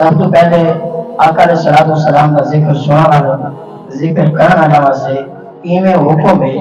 سب تو پہلے آقا علیہ الصلوۃ والسلام کا ذکر سنا والا ذکر کرنا والا واسطے ایویں حکم ہے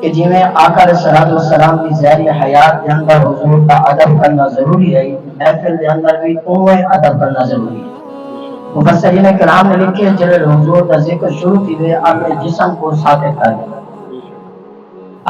کہ جی میں آقا علیہ الصلوۃ والسلام کی ظاہری حیات کے اندر حضور کا ادب کرنا ضروری ہے، محفل کے اندر بھی اوے ادب کرنا ضروری ہے۔ مفسرین کرام نے لکھے جب حضور کا ذکر شروع کیے اپنے جسم کو ثابت کر دیا،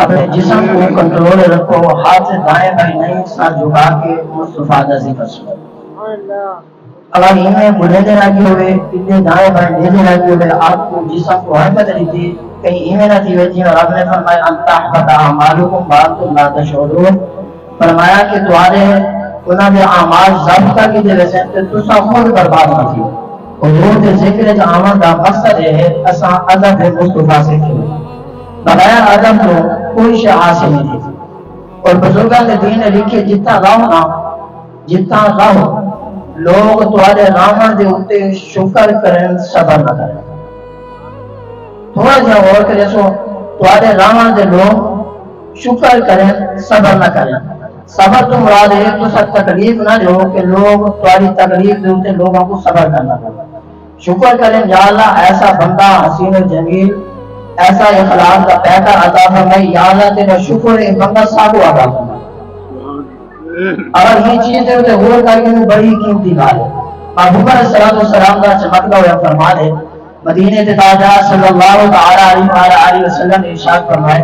اپنے جسم کو کنٹرول رکھو، ہاتھ دائیں بائیں نہیں، سر جھکا کے مصطفیٰ کا ذکر سنو۔ اگر انہیں بڑھے دے لگے ہوئے اتنے دائیں بائیں دے دے لگے ہوئے آپ کو جسم کو حرکت نہیں تھی، کہیں انہیں نہ تھی ویجی، اور رب نے فرمایا انتا حبتا اعمالکم وانتم لا تشعرون، فرمایا کہ تمہارے انہاں دے اعمال ضابطہ کی دے ویسے تے تساں خود برباد نہ تھی۔ حضور کے ذکر جو آمد کا مقصد ہے اساں ادب مصطفیٰ سے کیوں بغیر ادب تو کوئی شے حاصل نہیں تھی۔ اور بزرگاں نے دین نے لکھے جتنا رہو نا جتنا رہو لوگ تمہارے رامن دے اوتے شکر کرن صبر نہ کریں۔ تھوڑا جہا غور کرے سو تمہارے رامن دے لوگ شکر کریں صبر نہ کریں۔ صبر تو مراد ہے تو سب تکلیف نہ لو کہ لوگ تمہاری تکلیف دے اوتے لوگوں کو صبر کرنا پڑے۔ شکر کریں یا اللہ ایسا بندہ حسین و جمیل ایسا اخلاق کا پیکر عطا فرمائی، یا اللہ تیرا شکر ہے بندہ ساگو عطا فرمائی۔ اگر یہ چیز ہے تو غور کر کے بڑی قیمتی بات ہے۔ محبوب علیہ السلام کا چمکتا ہوا فرمان ہے، مدینے کے تاجدار صلی اللہ علیہ وسلم نے ارشاد فرمائے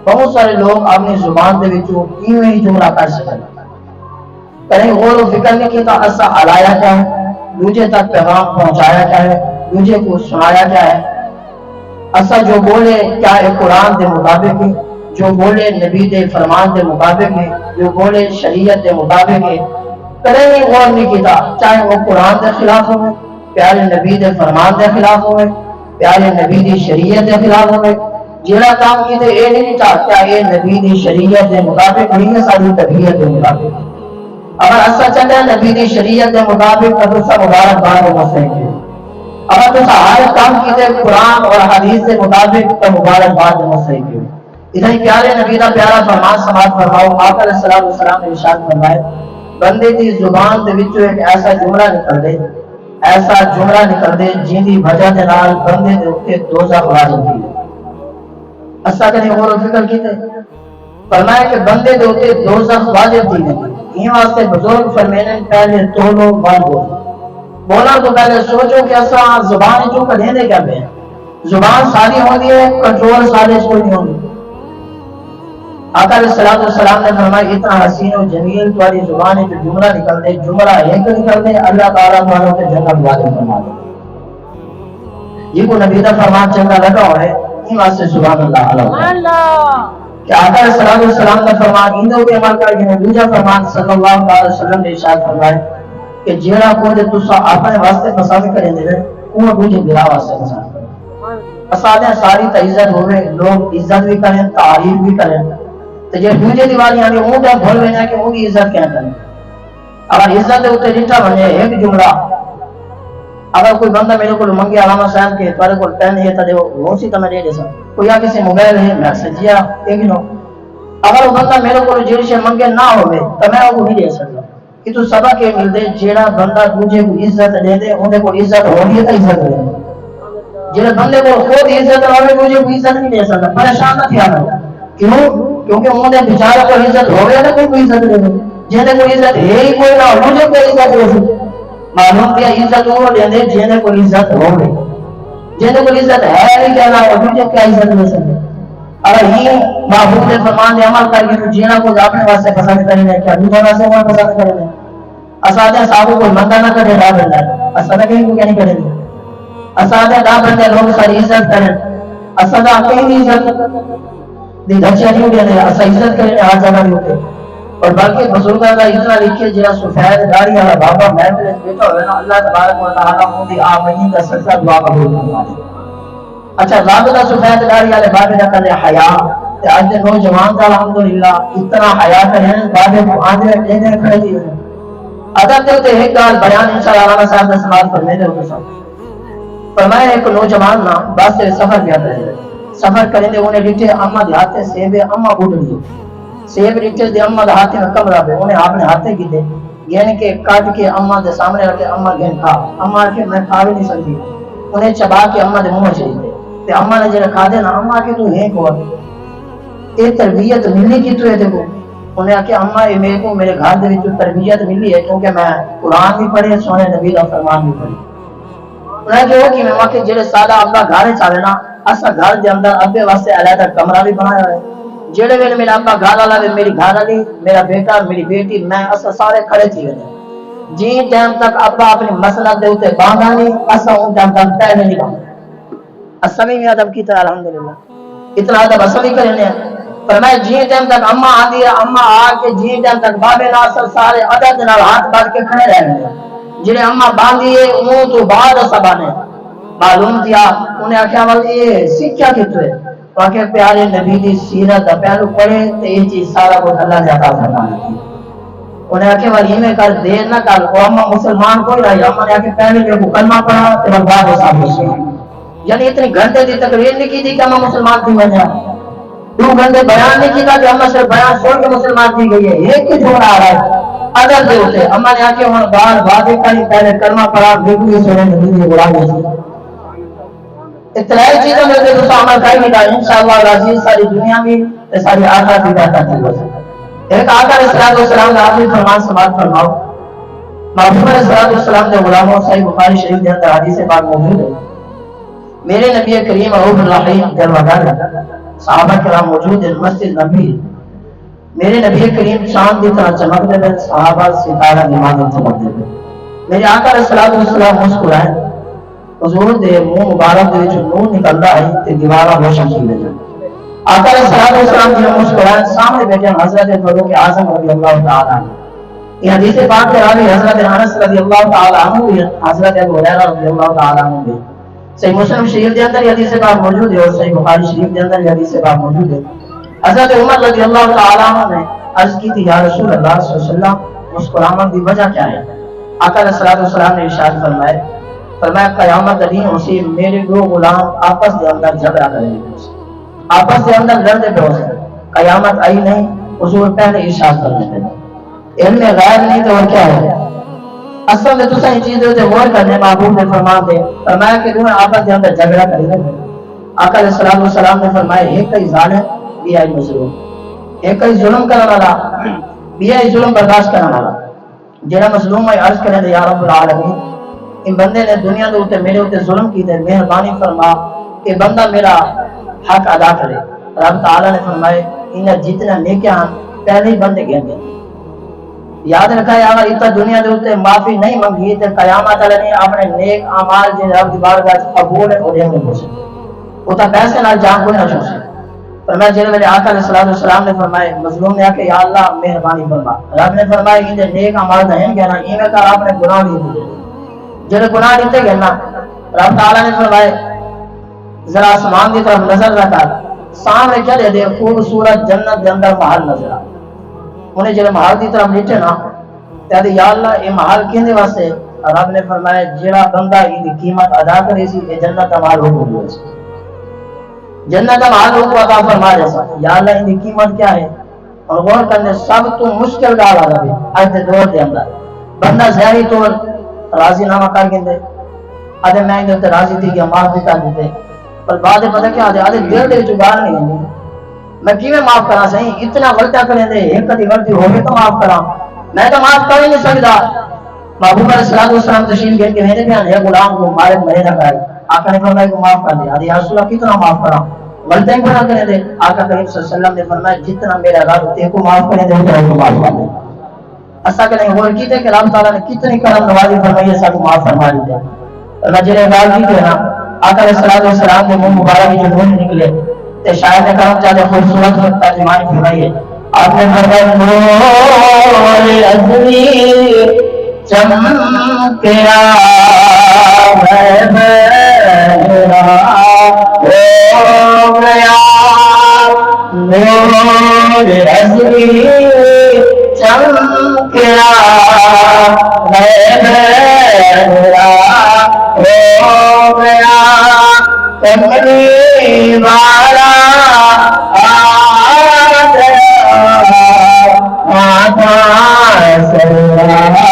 بہت سارے لوگ اپنی زبان دے وچوں ایویں ہی جملہ کر سکتے کہیں غور و فکر نہیں کیتا اسا ہلایا کیا ہے، دوسرے تک پیغام پہنچایا کیا ہے، دوسرے کو سنایا کیا ہے، اسا جو بولے کیا ہے قرآن دے مطابق ہے، جو بولے نبی دے فرمان دے مطابق ہے، جو بولے شریعت دے مطابق ہے، کرے نہیں غور نہیں کیتا چاہے وہ قرآن دے خلاف ہوئے، پیارے نبی دے فرمان دے خلاف ہوئے، پیارے نبی دی شریعت دے خلاف ہوئے، جیڑا کام کیتے اے نہیں چاہتا اے نبی دی شریعت دے مطابق نہیں ہے ساری طبیعت دے مطابق۔ اگر اسا چلے نبی دی شریعت دے مطابق تو سب مبارک بات ہو سکے، اگر تو ہر کام کیتے قرآن اور حدیث دے مطابق تو مبارک بات ہو سکے۔ ادھر پیارے نبی دا پیارا فرمان سماعت فرماؤ، آقا علیہ السلام نے ارشاد فرمائے بندے دی زبان دے وچوں ایک ایسا جملہ نکل دے، ایسا جملہ نکل دے جن دی وجہ دے نال بندے دے اوتے دوزخ واجب تھی۔ اسا کنے غور و فکر کیتے فرمایا کہ بندے دے اوتے دوزخ واجب تھی، یہ واسطے بزرگ فرمینے پہلے تولو بات بولا تو پہلے سوچو کہ اسا زبان جو کڈھے دے کیا پہ زبان ساری ہوندی ہے کنٹرول سارے اس کو نہیں ہوندی۔ آقا علیہ السلام نے فرمایا اتنا حسین و جمیل تمہاری زبان ہے جو جملہ نکل دے، جملہ ایک نکل دے اللہ تعالیٰ تمہاروں کے جنت والے فرما دے۔ یہ کو نبی دا فرمان چنگا لگا ہوا ہے این واسطے سبحان اللہ کہ آقا علیہ السلام کا فرمان اندوں کے عمل کر کے دوسرا فرمان صلی اللہ علیہ وسلم نے ارشاد فرمایا کہ جیڑا کو دے تسا اپنے واسطے پسند کریں دے وہ دوجے بلا واسطے پسند کریں۔ اسادہ ساری تا عزت ہوئے لوگ عزت بھی کریں تعریف بھی کریں تو جو دوجے دیوالی آنے اون کا بھول ہوئے کہ اون کی عزت کیا کریں۔ اگر عزت ہوتے جنٹا بنے ایک جملہ اگر کوئی بندہ میرے کو منگے علامہ صاحب کے توارے کو پہن ہے تو وہ سی تو میں دے سا کوئی آگے سے موبائل ہے میں سجیا ایک نو اگر وہ بندہ میرے کو جیڑی سے منگے نہ ہوئے تو میں وہ نہیں دے سکتا کہ تو سبا کے مل دے جیڑا بندہ دوجے کو عزت دے دے انہیں کو عزت ہو رہی ہے تو عزت دے جیڑا بندے کو خود عزت ہوئے دوجے کو عزت نہیں دے سکتا پریشان نہ تھیا رہا کیوں؟ کیونکہ انہیں بیچارے کو عزت ہو گیا نا کوئی عزت دے دے جنہیں کوئی عزت ہے ہی کوئی نہ ہو مجھے کوئی عزت دے سکتے معلوم کیا عزت وہ دے دے جنہیں کوئی عزت ہو گئی جنہیں کوئی عزت ہے نہیں کیا نہ ہو مجھے کیا عزت دے سکتے۔ اگر ہی محبوب نے فرمان دے عمل کر کے تو جینا کو اپنے واسطے پسند کریں گے کیا دوسرے واسطے وہ پسند کریں گے۔ اساتذہ صاحبوں کو مندہ نہ کرے ڈا بندہ اساتذہ کہیں کو کیا نہیں کریں گے اساتذہ ڈا بندہ لوگ ساری عزت کریں اساتذہ کہیں نہیں عزت دی دھچیا نہیں ہوتے ہیں اسا عزت کریں ہر جگہ نہیں ہوتے اور بلکہ بزرگاں کا اتنا لکھے جہاں سفید داڑھی والا بابا محفل بیٹھا ہوئے نا اللہ تبارک و تعالیٰ ان کی آمین کا سچا دعا قبول کرنا ہے۔ اچھا رابطہ سفید داڑھی والے بابے کا کرے حیا آج نوجوان کا الحمدللہ اتنا حیا کریں بابے کو آندھے دینے کھڑے دیئے ہیں ادب دے ہوتے ایک گال بیان انشاءاللہ علامہ صاحب نے سماعت فرمیدے ہوتے سب فرمائے ایک نوجوان نا بس سے سفر کیا کرے سفر کریں دے انہیں لکھے اما دے ہاتھے سیبے اما بوڑھ لیے سیب لکھے دے اما دے ہاتھے میں کم رہے انہیں آپ نے ہاتھے کی دے یعنی کہ کاٹ کے اما دے سامنے رکھ کے اما گھن کھا، اما کے میں کھا بھی نہیں سکتی، انہیں چبا کے اما دے منہ چلی دے تے اما نے جڑا کھا دے نا اما کے تو ہے کو یہ تربیت ملی کی تو ہے دیکھو، انہیں آکے اما یہ میرے کو میرے گھر دے وچ تربیت ملی ہے کیونکہ میں قرآن بھی پڑھے سونے نبی دا فرمان بھی پڑھے۔ انہیں کہ وہ کہ میں وہاں جڑے سادہ ابا گھر چاہے نا اسا گھر دے اندر ابے واسطے علیحدہ کمرہ بھی بنایا ہے، جڑے ویلے میرا ابا گھر والا میری گھر والی میرا بیٹا میری بیٹی میں اسا سارے کھڑے تھی گئے جی ٹائم تک ابا اپنی مسند دے اوتے باندھا نہیں اسا ان ٹائم تک پہلے نہیں باندھا، اسا بھی ادب کیتا الحمدللہ اتنا ادب اسا بھی کرنے ہیں، پر میں جی ٹائم تک اما آندی ہے اما آ کے جی ٹائم تک بابے ناصر سارے ادب نال ہاتھ باندھ کے کھڑے رہنے ہیں، جڑے اما باندھی ہے وہ تو بعد اسا بانے معلوم تھیا انہیں آخیا والی یہ سیکھیا کتنے واقعہ پیارے نبی دی سیرت دا پہلو پڑھے تے یہ چیز سارا کچھ اللہ نے عطا فرمائی تھی۔ انہیں آخیا والی میں کر دیر نہ کر وہ اما مسلمان کوئی رہی اما نے آخیا پہلے میں مکلمہ پڑھا تے بعد وہ صاحب مسلمان، یعنی اتنی گھنٹے دی تقریر نہیں کی تھی کہ اما مسلمان تھی بن جا، 2 گھنٹے بیان نہیں کیتا کہ اما صرف بیان سن کے مسلمان تھی گئی ہے، ایک ہی جھوڑا آ رہا ہے ادب دے ہوتے اما نے آخیا ہوں بار بعد کہیں پہلے کلمہ پڑھا بالکل سونے نبی دی غلامی سے اتلائی چیزیں ملتے تو عمل کر نہیں گا انشاءاللہ العزیز ساری دنیا میں ساری آخرت بھی بہتر تھی ہو سکتا۔ ایک آقا علیہ السلام نے آخری فرمان سماعت فرماؤ، محبوب علیہ السلام نے غلاموں صحیح بخاری شریف کے اندر حدیث پاک موجود ہے، میرے نبی کریم رؤوف الرحیم جلوہ صحابہ کرام موجود ہے مسجد نبی، میرے نبی کریم چاند کی طرح چمکتے ہوئے صحابہ ستارہ نماز چمکتے ہوئے، میرے آقا علیہ السلام مسکرائے حضور دے منہ مبارک دے وچ نور نکلدا ہے تے دیواراں روشن تھی ویندیاں۔ آقا علیہ السلام جی مسکرائے سامنے بیٹھے حضرت فاروق اعظم رضی اللہ تعالی عنہ، یہ حدیث پاک کے راوی حضرت انس رضی اللہ تعالی عنہ بھی حضرت ابو ہریرہ رضی اللہ تعالی عنہ بھی، صحیح مسلم شریف کے اندر یہ حدیث پاک موجود ہے اور صحیح بخاری شریف کے اندر یہ حدیث پاک موجود ہے۔ حضرت عمر رضی اللہ تعالی عنہ نے عرض کی تھی یا رسول اللہ صلی اللہ علیہ وسلم مسکرانے کی وجہ کیا ہے؟ آقا علیہ السلام نے ارشاد فرمایا فرمایا قیامت دن اسی میرے 2 غلام آپس کے اندر جھگڑا کریں گے، آپس کے اندر لڑتے پہ ہو سکتے، قیامت آئی نہیں حضور پہلے ارشاد کر دیتے ہیں علم غیب نہیں تو اور کیا ہے اصل میں تو صحیح چیز ہوتے غور کرنے محبوب نے فرمان دے فرمایا کہ تمہیں آپس کے اندر جھگڑا کریں گے۔ آقا علیہ السلام نے فرمایا ایک ہی ظالم بھی آئی مظلوم، ایک ہی ظلم کرنے والا بھی آئی ظلم برداشت کرنے والا، جڑا مظلوم ہے عرض کریں یا رب العالمین ان بندے نے دنیا دے اوتے میرے اوتے ظلم کیتے مہربانی فرما کہ بندہ میرا حق ادا کرے، رب تعالی نے فرمائے انہیں جتنا نیکیاں پہلے ہی بندے گئے گئے، یاد رکھا ہے اگر اتنا دنیا دے اوتے معافی نہیں منگی تے قیامت والے نے اپنے نیک اعمال جے رب دی بارگاہ قبول ہو جائیں گے وہ تا پیسے نال جان کوئی نہ چھوڑ سکے۔ فرمایا جن میرے آقا علیہ السلام نے فرمائے مظلوم نے کہ یا اللہ مہربانی فرما، رب نے فرمایا ان دے نیک اعمال ہیں کہ نہ ایویں کر اپنے گناہ نہیں بھولے، جڑے گناہ نہیں گئے نا رب تعالی نے فرمائے ذرا آسمان کی طرف نظر رکھا سامنے چلے دے خوبصورت جنت دے اندر محل نظر آ، انہیں جڑے محل کی طرف نیچے نا تے یا اللہ یہ محل کیندے واسطے؟ رب نے فرمایا جڑا بندہ ان کی قیمت ادا کرے سی یہ جنت کا محل ہو گیا سی، جنت کا محل ہو عطا فرما جیسا یا اللہ ان کی قیمت کیا ہے؟ اور غور کرنے سب تو مشکل گال آ رہا ہے آج دے دور دے اندر بندہ ظاہری طور راضی نامہ کر گئے آدھے میں انہیں راضی تھی کہ معاف بھی کر دیتے پر بعد پتہ کیا آدھے دل دے چگار نہیں ہوں میں کیویں معاف کرا صحیح اتنا غلطہ کریں دے ایک کدی غلطی ہوگی تو معاف کرا میں تو معاف کر ہی نہیں سکتا۔ محبوب علیہ السلام تشریف گئے کہ میرے بیان ہے غلام کو مالک مرے نہ کرے، آقا نے فرمایا کہ معاف کر دے، آدھے یا رسول اللہ کتنا معاف کرا غلطی کو نہ کریں دے، آقا کریم صلی اللہ علیہ وسلم نے فرمایا جتنا میرا رب تے کو معاف کرے دے اتنا کو معاف کر دے۔ اسا کہ نہیں اور کیتے کہ رب تعالی نے کتنی کرم نوازی فرمائی ہے سب معاف فرما دی ہے۔ اللہ جڑے گال کی تے نا آقا علیہ السلام نے منہ مبارک جو نور نکلے تے شاید نے کرم چاہے خوبصورت ترجمہ فرمائی ہے آپ نے فرمایا نور ازلی چمکیا ہے میرا ہو گیا نور ازلی چمکیا ہے میرا ہو گیا کملی والا آ گیا آقا صلی اللہ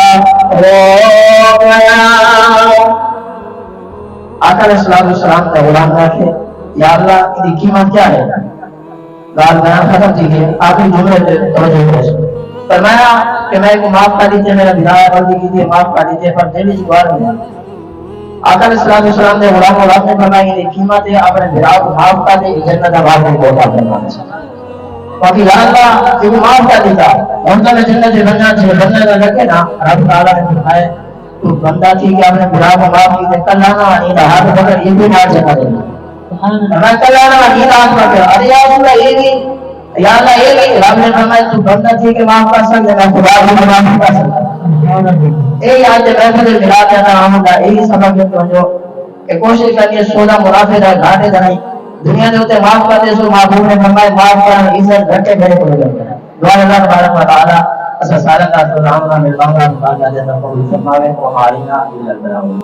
آقا علیہ الصلوۃ والسلام کا غلام رکھے یا اللہ کی قیمت کیا ہے گال بیان ختم کیجیے آخری جملے پہ توجہ دیں فرمایا کہ میں کو معاف کر دیجیے میرا بدایا غلطی کیجیے معاف کر دیجیے پر دل اس بار میں آقا علیہ الصلوۃ والسلام نے غلام غلام نے فرمایا یہ قیمت ہے اپنے بدایا کو معاف کر دے جنت آباد میں پہنچا دینا باقی یا اللہ یہ معاف کر دیتا ان کا جنت بننا چاہیے بننے کا رکھے نا رب تعالیٰ نے فرمایا تو بندہ تھی کہ اپنے بدایا کو معاف کیجیے کل آنا نہیں رہا تو مگر یہ بھی معاف چکا دینا میں کل آنا نہیں رہا تو ارے یا اللہ یہ بھی یا اللہ یہ بھی رب نے فرمایا تو بندہ تھی کہ معاف کر سکتے میں خدا کو معاف کر سکتا اے آج محفل ملا دینا ہم کا یہی سبب ہے جو کہ کوشش کریے سودا منافع دا گھاٹے دا نہیں دنیا دے ہوتے معاف کر دے سو معفو نے فرمایا معاف کرنا عزت گھٹے گھٹے کو لگا دعا اللہ تبارک و تعالی اسا سارا کا تو رام نام ملوانا اللہ جل فرماوے کو ہماری نہ